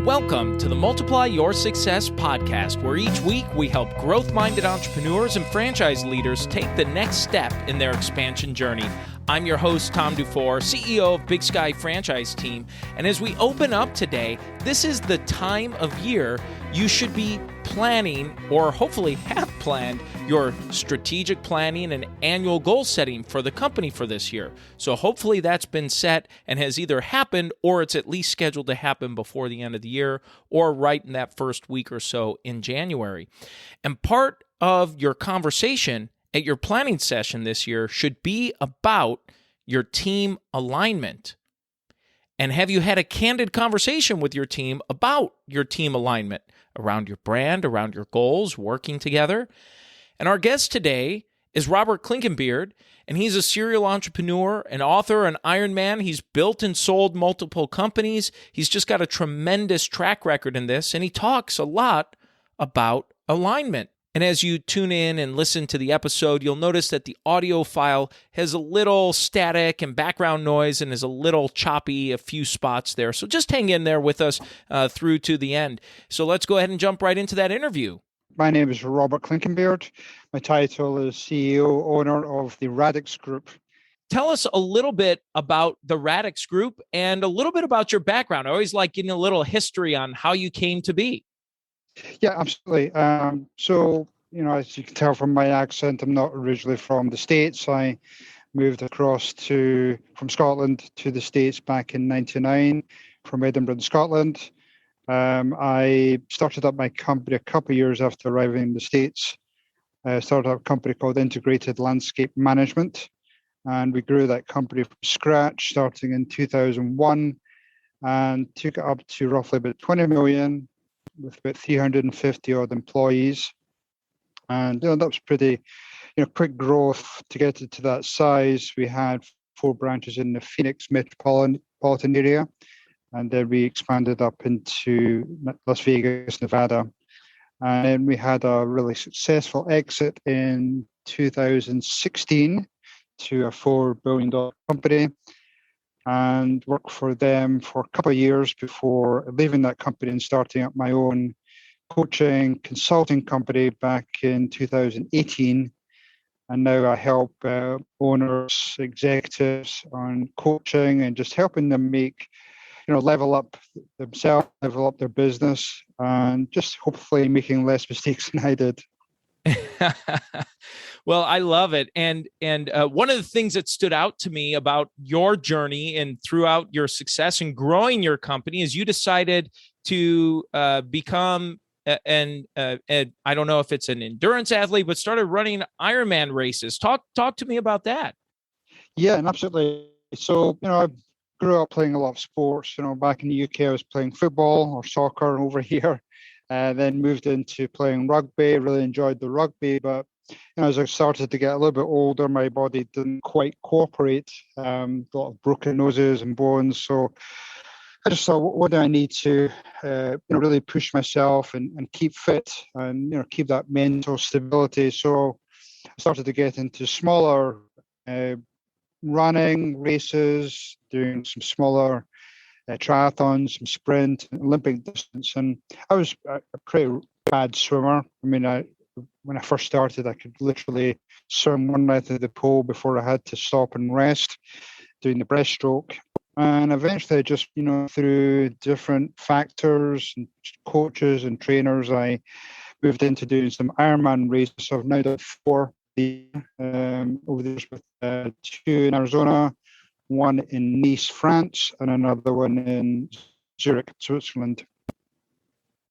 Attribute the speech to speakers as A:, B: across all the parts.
A: Welcome to the Multiply Your Success podcast, where each week we help growth-minded entrepreneurs and franchise leaders take the next step in their expansion journey. I'm your host, Tom Dufour, CEO of Big Sky Franchise Team, and as we open up today, this is the time of year you should be planning, or hopefully have planned, your strategic planning and annual goal setting for the company for this year. So hopefully that's been set and has either happened or it's at least scheduled to happen before the end of the year or right in that first week or so in January. And part of your conversation at your planning session this year should be about your team alignment. And have you had a candid conversation with your team about your team alignment around your brand, around your goals, working together? And our guest today is Robert Clinkenbeard, and he's a serial entrepreneur, an author, an Ironman. He's built and sold multiple companies. He's just got a tremendous track record in this, and he talks a lot about alignment. And as you tune in and listen to the episode, you'll notice that the audio file has a little static and background noise and is a little choppy, a few spots there. So just hang in there with us through to the end. So let's go ahead and jump right into that interview.
B: My name is Robert Clinkenbeard. My title is CEO, owner of the Radix Group.
A: Tell us a little bit about the Radix Group and a little bit about your background. I always like getting a little history on how you came to be.
B: Yeah, absolutely. So, as you can tell from my accent, I'm not originally from the States. I moved across from Scotland to the States back in '99 from Edinburgh, Scotland. I started up my company a couple of years after arriving in the States. I started up a company called Integrated Landscape Management, and we grew that company from scratch starting in 2001 and took it up to roughly about 20 million with about 350 odd employees. And that was pretty, quick growth to get it to that size. We had 4 branches in the Phoenix metropolitan area, and then we expanded up into Las Vegas, Nevada. And then we had a really successful exit in 2016 to a $4 billion company, and worked for them for a couple of years before leaving that company and starting up my own coaching consulting company back in 2018. And now I help owners, executives on coaching and just helping them make, level up themselves, level up their business, and just hopefully making less mistakes than I did.
A: Well, I love it. And one of the things that stood out to me about your journey and throughout your success in growing your company is you decided to become I don't know if it's an endurance athlete, but started running Ironman races. Talk to me about that.
B: Yeah, and absolutely. So, I grew up playing a lot of sports. Back in the UK, I was playing football or soccer over here. Then moved into playing rugby, really enjoyed the rugby. But as I started to get a little bit older, my body didn't quite cooperate. A lot of broken noses and bones. So I just thought, what do I need to really push myself and keep fit and keep that mental stability? So I started to get into smaller running races, doing some smaller triathlons, some sprint, Olympic distance. And I was a pretty bad swimmer. I mean, when I first started, I could literally swim one mile to the pole before I had to stop and rest doing the breaststroke. And eventually, just, through different factors and coaches and trainers, I moved into doing some Ironman races. So I've now done 4 over the years with 2 in Arizona, 1 in Nice, France, and another one in Zurich, Switzerland.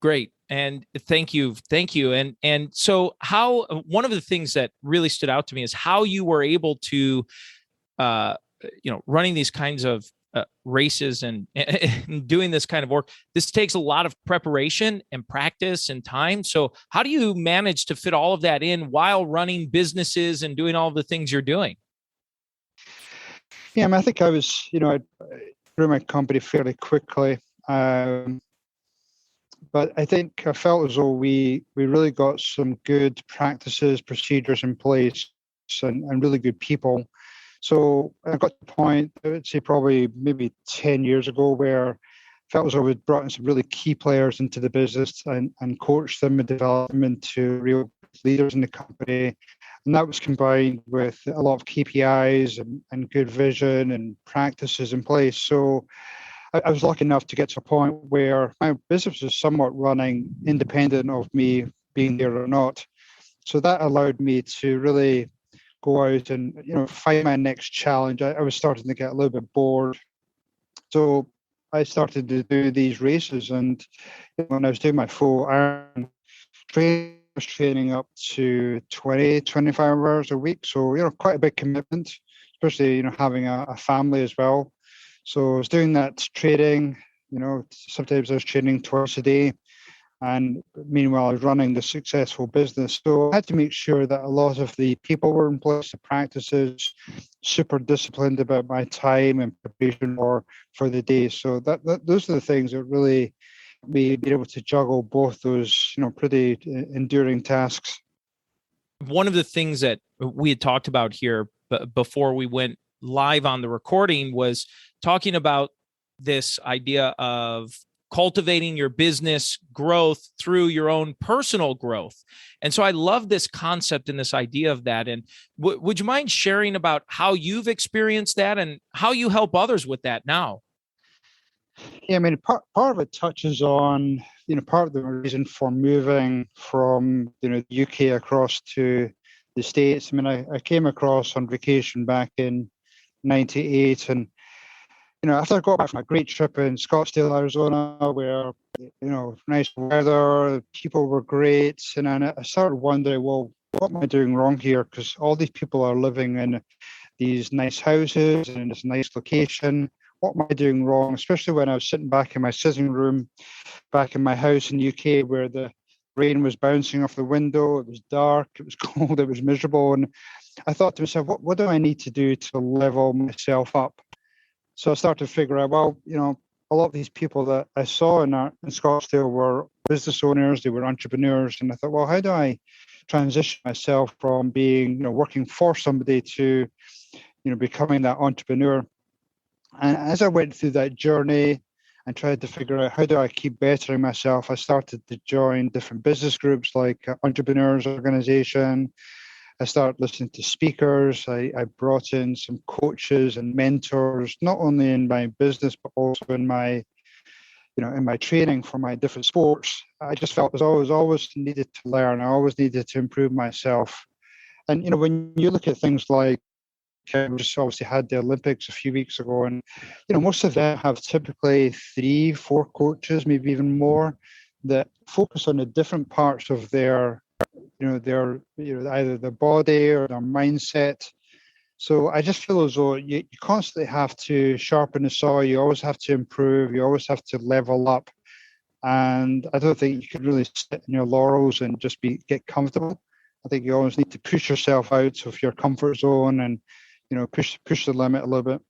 A: Great. And thank you. And so one of the things that really stood out to me is how you were able to, running these kinds of races and doing this kind of work. This takes a lot of preparation and practice and time. So how do you manage to fit all of that in while running businesses and doing all of the things you're doing?
B: Yeah, I think I was, I grew my company fairly quickly. But I think I felt as though we really got some good practices, procedures in place and really good people. So I got to the point, I would say probably maybe 10 years ago, where felt as though we'd brought in some really key players into the business and coached them and developed them into real leaders in the company. And that was combined with a lot of KPIs and good vision and practices in place. So I was lucky enough to get to a point where my business was somewhat running independent of me being there or not. So that allowed me to really go out and find my next challenge. I was starting to get a little bit bored. So I started to do these races, and when I was doing my full Ironman training, I was training up to 20, 25 hours a week. So, quite a big commitment, especially, having a family as well. So I was doing that training, sometimes I was training twice a day. And meanwhile, I was running the successful business. So I had to make sure that a lot of the people were in place, the practices, super disciplined about my time and preparation for the day. So those are the things that really made me able to juggle both those, pretty enduring tasks.
A: One of the things that we had talked about here before we went live on the recording was talking about this idea of cultivating your business growth through your own personal growth. And so I love this concept and this idea of that. And would you mind sharing about how you've experienced that and how you help others with that now?
B: Yeah, I mean, part of it touches on, part of the reason for moving from, the UK across to the States. I mean, I came across on vacation back in 98, and after I got back from a great trip in Scottsdale, Arizona, where, nice weather, people were great. And then I started wondering, well, what am I doing wrong here? Because all these people are living in these nice houses and in this nice location. What am I doing wrong? Especially when I was sitting back in my sitting room, back in my house in the UK, where the rain was bouncing off the window. It was dark, it was cold, it was miserable. And I thought to myself, what do I need to do to level myself up? So I started to figure out, well, a lot of these people that I saw in Scottsdale were business owners, they were entrepreneurs. And I thought, well, how do I transition myself from being, working for somebody to, becoming that entrepreneur? And as I went through that journey and tried to figure out how do I keep bettering myself, I started to join different business groups like Entrepreneurs Organization. I started listening to speakers. I brought in some coaches and mentors, not only in my business, but also in my, in my training for my different sports. I just felt I always needed to learn. I always needed to improve myself. And, when you look at things like, we just obviously had the Olympics a few weeks ago, and, most of them have typically 3-4 coaches, maybe even more, that focus on the different parts of their their either their body or their mindset. So I just feel as though you constantly have to sharpen the saw. You always have to improve. You always have to level up. And I don't think you can really sit in your laurels and just get comfortable. I think you always need to push yourself out of your comfort zone and push the limit a little bit.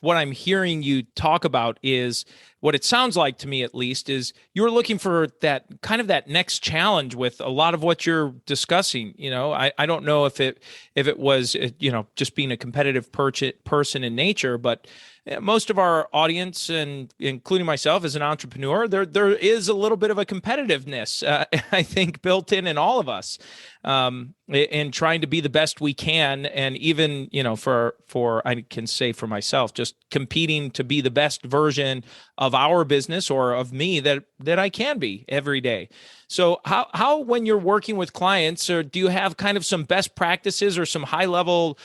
A: What I'm hearing you talk about is what it sounds like to me, at least, is you're looking for that kind of that next challenge with a lot of what you're discussing. I don't know if it was, just being a competitive person in nature, but most of our audience, and including myself as an entrepreneur, there is a little bit of a competitiveness, I think, built in all of us, in trying to be the best we can. And even, for I can say for myself, just competing to be the best version of our business or of me that I can be every day. So how when you're working with clients, or do you have kind of some best practices or some high level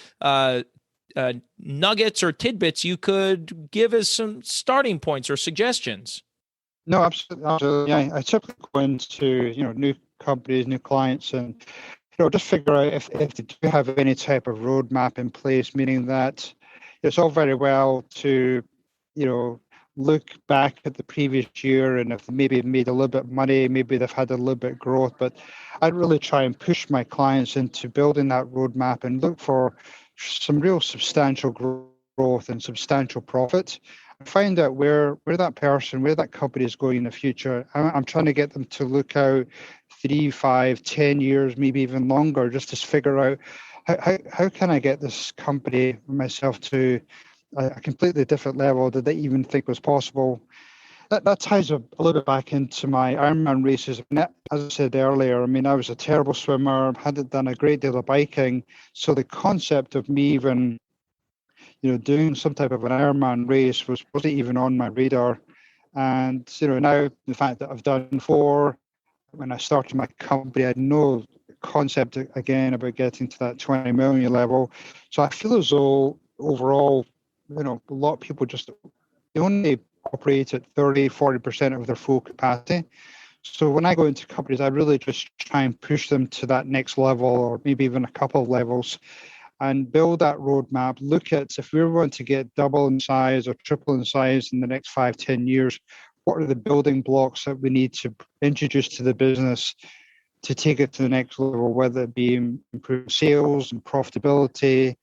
A: nuggets or tidbits you could give as some starting points or suggestions?
B: No, absolutely. Yeah, I typically go into new companies, new clients, and just figure out if they do have any type of roadmap in place, meaning that it's all very well to look back at the previous year, and if they maybe made a little bit of money, maybe they've had a little bit of growth. But I'd really try and push my clients into building that roadmap and look for some real substantial growth and substantial profit. Find out where that company is going in the future. I'm trying to get them to look out 3, 5, 10 years, maybe even longer, just to figure out how can I get this company myself to a completely different level that they even think was possible. that ties a little bit back into my Ironman races. I mean, as I said earlier, I mean, I was a terrible swimmer, hadn't done a great deal of biking. So the concept of me even, doing some type of an Ironman race wasn't even on my radar. And, now the fact that I've done four, when I started my company, I had no concept again about getting to that 20 million level. So I feel as though overall, a lot of people they only operate at 30-40% of their full capacity. So when I go into companies, I really just try and push them to that next level, or maybe even a couple of levels, and build that roadmap. Look at, if we want to get double in size or triple in size in the next 5-10 years, what are the building blocks that we need to introduce to the business to take it to the next level, whether it be improve sales and profitability,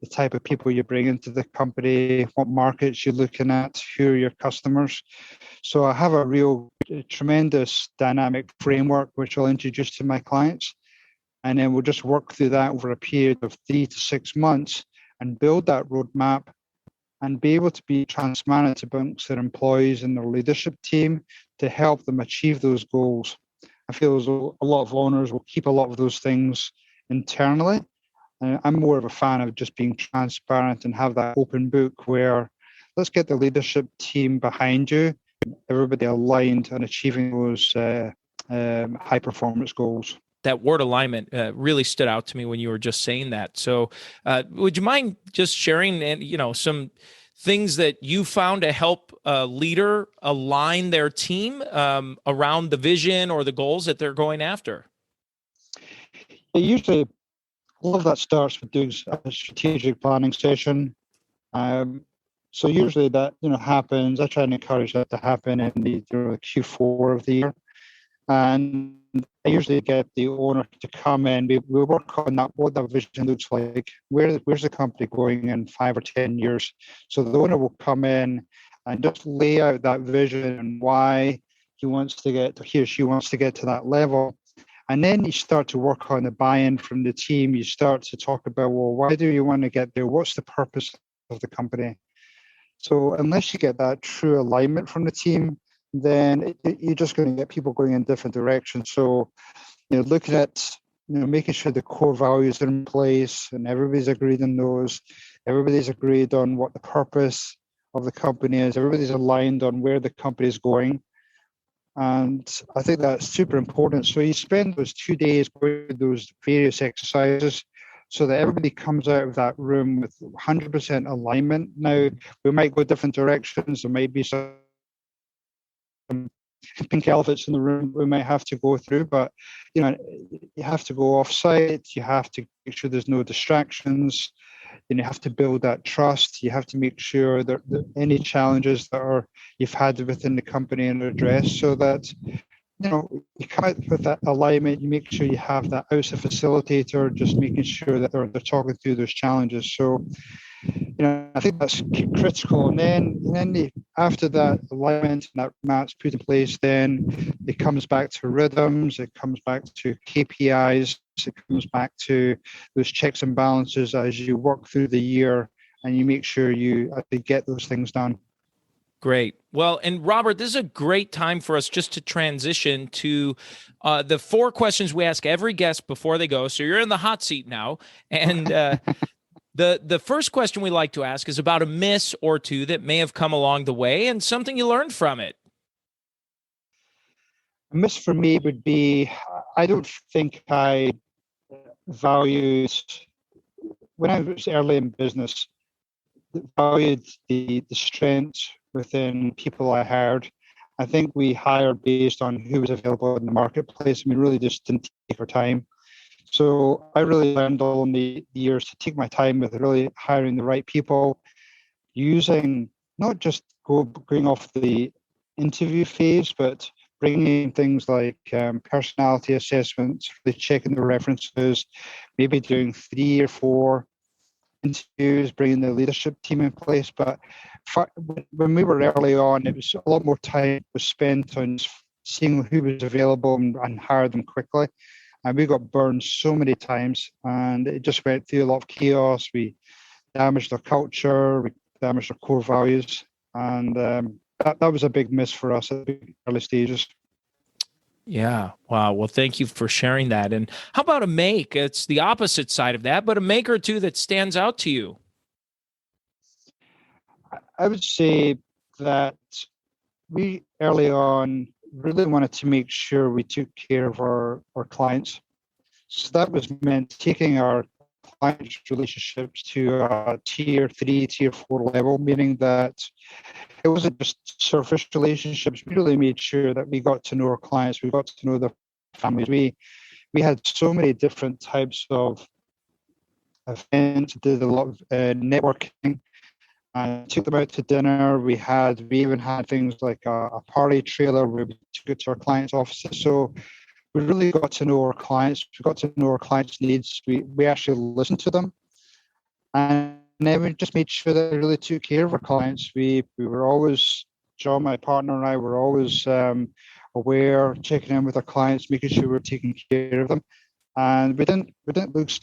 B: the type of people you bring into the company, what markets you're looking at, who are your customers. So I have a tremendous dynamic framework which I'll introduce to my clients. And then we'll just work through that over a period of 3 to 6 months and build that roadmap and be able to be transparent amongst their employees and their leadership team to help them achieve those goals. I feel as though a lot of owners will keep a lot of those things internally. I'm more of a fan of just being transparent and have that open book where let's get the leadership team behind you, everybody aligned and achieving those high performance goals.
A: That word alignment really stood out to me when you were just saying that. So would you mind just sharing, some things that you found to help a leader align their team around the vision or the goals that they're going after?
B: Usually, all of that starts with doing a strategic planning session. So usually that happens. I try and encourage that to happen in the Q4 of the year, and I usually get the owner to come in. We work on that, what that vision looks like. Where's the company going in 5 or 10 years? So the owner will come in and just lay out that vision and why he or she wants to get to that level. And then you start to work on the buy-in from the team. You start to talk about, well, why do you want to get there? What's the purpose of the company? So unless you get that true alignment from the team, then you're just going to get people going in different directions. So, looking at, making sure the core values are in place and everybody's agreed on those. Everybody's agreed on what the purpose of the company is. Everybody's aligned on where the company is going. And I think that's super important. So you spend those 2 days going through those various exercises so that everybody comes out of that room with 100% alignment. Now, we might go different directions. There might be some pink elephants in the room we might have to go through, but you have to go off site. You have to make sure there's no distractions. You have to build that trust. You have to make sure that any challenges that you've had within the company are addressed, so that you come out with that alignment. You make sure you have that outside facilitator, just making sure that they're talking through those challenges. So I think that's critical. And then after that alignment and that map's put in place, then it comes back to rhythms, it comes back to KPIs, it comes back to those checks and balances as you work through the year, and you make sure you actually get those things done.
A: Great. Well, and Robert, this is a great time for us just to transition to the 4 questions we ask every guest before they go. So you're in the hot seat now. And the first question we like to ask is about a miss or two that may have come along the way and something you learned from it.
B: A miss for me would be, I don't think I valued, when I was early in business, valued the strength within people I hired. I think we hired based on who was available in the marketplace, and we really just didn't take our time. So I really learned all in the years to take my time with really hiring the right people, using not just going off the interview phase, but bringing in things like personality assessments, really checking the references, maybe doing 3 or 4 interviews, bringing the leadership team in place. But when we were early on, it was a lot more time was spent on seeing who was available and hire them quickly. And we got burned so many times, and it just went through a lot of chaos. We damaged our culture, we damaged our core values, and that was a big miss for us at the early stages.
A: Yeah. Wow. Well, thank you for sharing that. And how about a make? It's the opposite side of that, but a make or two that stands out to you.
B: I would say that we early on really wanted to make sure we took care of our clients. So that was meant taking our client relationships to a tier 3, tier 4 level, meaning that it wasn't just surface relationships. We really made sure that we got to know our clients, we got to know their families. We had so many different types of events, did a lot of networking, and took them out to dinner. We even had things like a party trailer where we took it to our clients' offices. So we really got to know our clients. We got to know our clients' needs. We actually listened to them. And then we just made sure that we really took care of our clients. We were always, John, my partner, and I were always aware, checking in with our clients, making sure we were taking care of them. And we didn't lose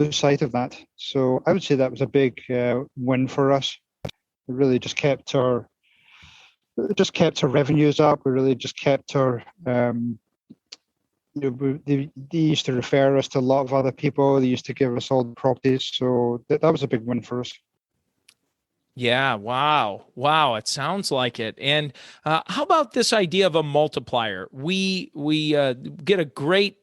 B: sight of that. So I would say that was a big win for us. We really just kept our revenues up. We really just kept our they used to refer us to a lot of other people. They used to give us all the properties. So that was a big win for us.
A: Yeah. Wow. Wow. It sounds like it. And how about this idea of a multiplier? We get a great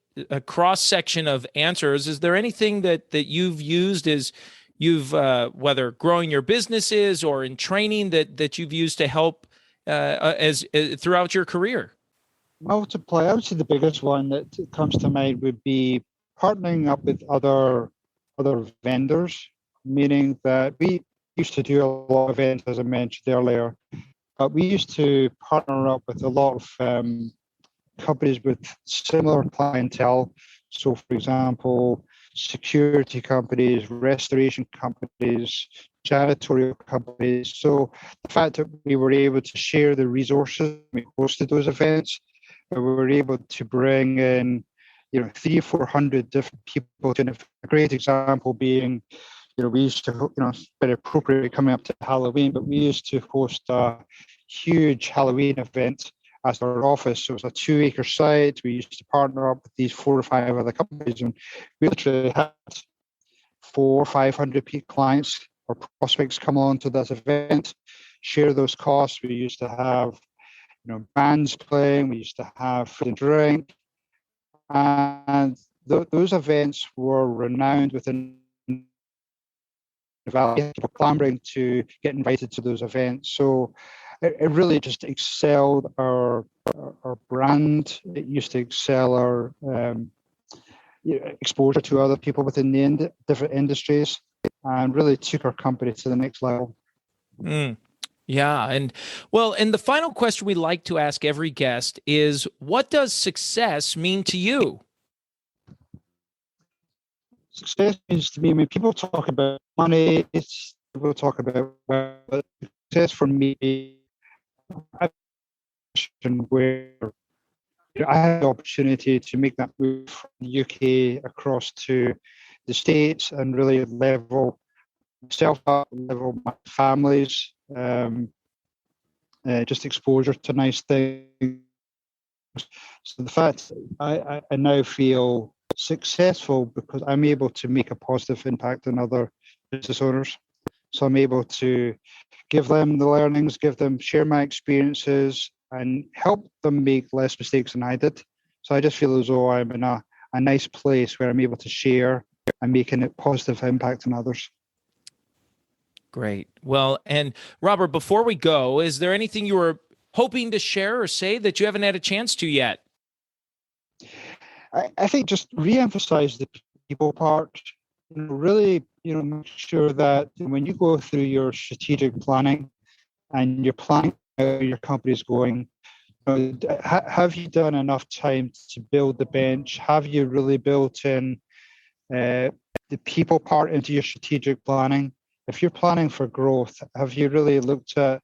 A: cross section of answers. Is there anything that you've used as you've whether growing your businesses or in training that you've used to help as throughout your career?
B: Multiply. I would say the biggest one that comes to mind would be partnering up with other vendors, meaning that we used to do a lot of events, as I mentioned earlier, but we used to partner up with a lot of companies with similar clientele. So, for example, security companies, restoration companies, janitorial companies. So the fact that we were able to share the resources, we hosted those events, we were able to bring in, 300 or 400 different people. And a great example being, we used to, it's very appropriate coming up to Halloween, but we used to host a huge Halloween event as our office. So it was a 2-acre site. We used to partner up with these 4 or 5 other companies, and we literally had 400 or 500 clients or prospects come on to this event, share those costs. We used to have bands playing, we used to have food and drink, and those events were renowned within the valley. People clamoring to get invited to those events. So it really just excelled our brand. It used to excel our exposure to other people within the different industries, and really took our company to the next level.
A: Yeah. And the final question we like to ask every guest is, what does success mean to you?
B: Success means to me, when people talk about money, people talk about success for me, where I had the opportunity to make that move from the UK across to the States and really level myself up, level my families, just exposure to nice things. So the fact I now feel successful because I'm able to make a positive impact on other business owners. So I'm able to give them the learnings, share my experiences, and help them make less mistakes than I did. So I just feel as though I'm in a nice place where I'm able to share and making a positive impact on others.
A: Great. Well, and Robert, before we go, is there anything you were hoping to share or say that you haven't had a chance to yet?
B: I think just re-emphasize the people part. Really, make sure that when you go through your strategic planning and you're planning how your company is going, have you done enough time to build the bench? Have you really built in the people part into your strategic planning? If you're planning for growth, have you really looked at,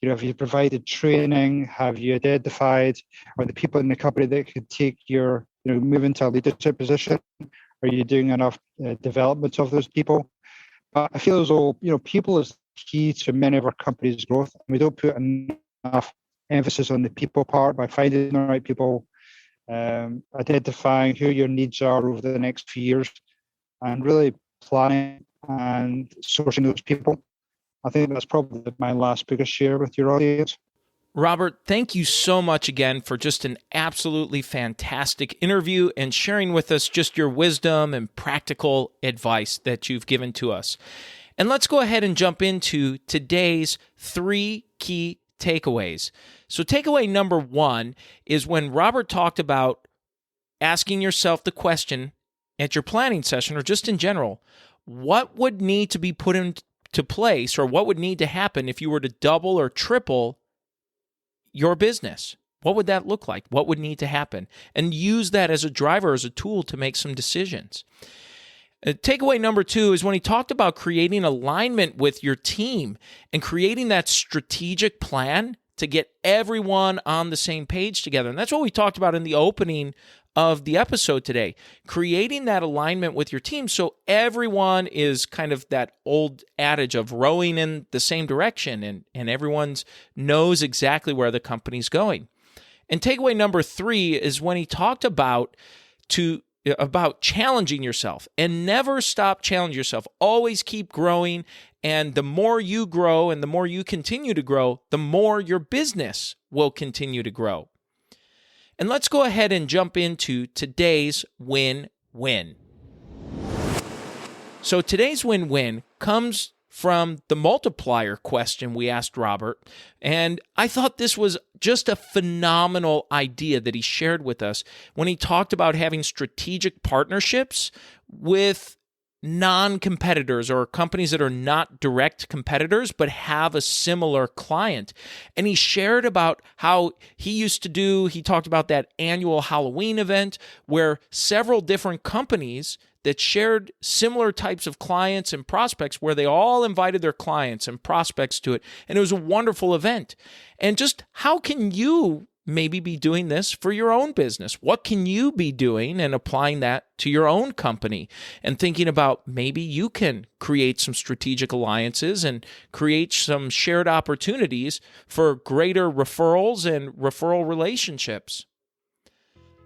B: have you provided training? Have you identified, are the people in the company that could take your, move into a leadership position? Are you doing enough development of those people? But I feel as though, people is key to many of our companies' growth. We don't put enough enough emphasis on the people part by finding the right people, identifying who your needs are over the next few years, and really planning and sourcing those people. I think that's probably my last biggest share with your audience.
A: Robert, thank you so much again for just an absolutely fantastic interview and sharing with us just your wisdom and practical advice that you've given to us. And let's go ahead and jump into today's 3 key takeaways. So takeaway number 1 is when Robert talked about asking yourself the question at your planning session or just in general, what would need to be put into place or what would need to happen if you were to double or triple your business? What would that look like? What would need to happen? And use that as a driver, as a tool to make some decisions. Takeaway number 2 is when he talked about creating alignment with your team and creating that strategic plan to get everyone on the same page together. And that's what we talked about in the opening of the episode today, creating that alignment with your team so everyone is kind of that old adage of rowing in the same direction and everyone knows exactly where the company's going. And takeaway number 3 is when he talked about challenging yourself and never stop challenging yourself. Always keep growing, and the more you grow and the more you continue to grow, the more your business will continue to grow. And let's go ahead and jump into today's win-win. So today's win-win comes from the multiplier question we asked Robert, and I thought this was just a phenomenal idea that he shared with us when he talked about having strategic partnerships with non-competitors or companies that are not direct competitors but have a similar client. And he shared about how he talked about that annual Halloween event where several different companies that shared similar types of clients and prospects where they all invited their clients and prospects to it. And it was a wonderful event. And just how can you maybe be doing this for your own business? What can you be doing and applying that to your own company and thinking about maybe you can create some strategic alliances and create some shared opportunities for greater referrals and referral relationships?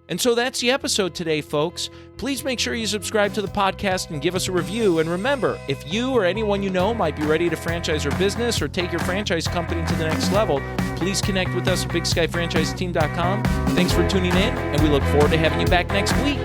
A: And so that's the episode today, folks. Please make sure you subscribe to the podcast and give us a review. And remember, if you or anyone you know might be ready to franchise your business or take your franchise company to the next level, please connect with us at BigSkyFranchiseTeam.com. Thanks for tuning in, and we look forward to having you back next week.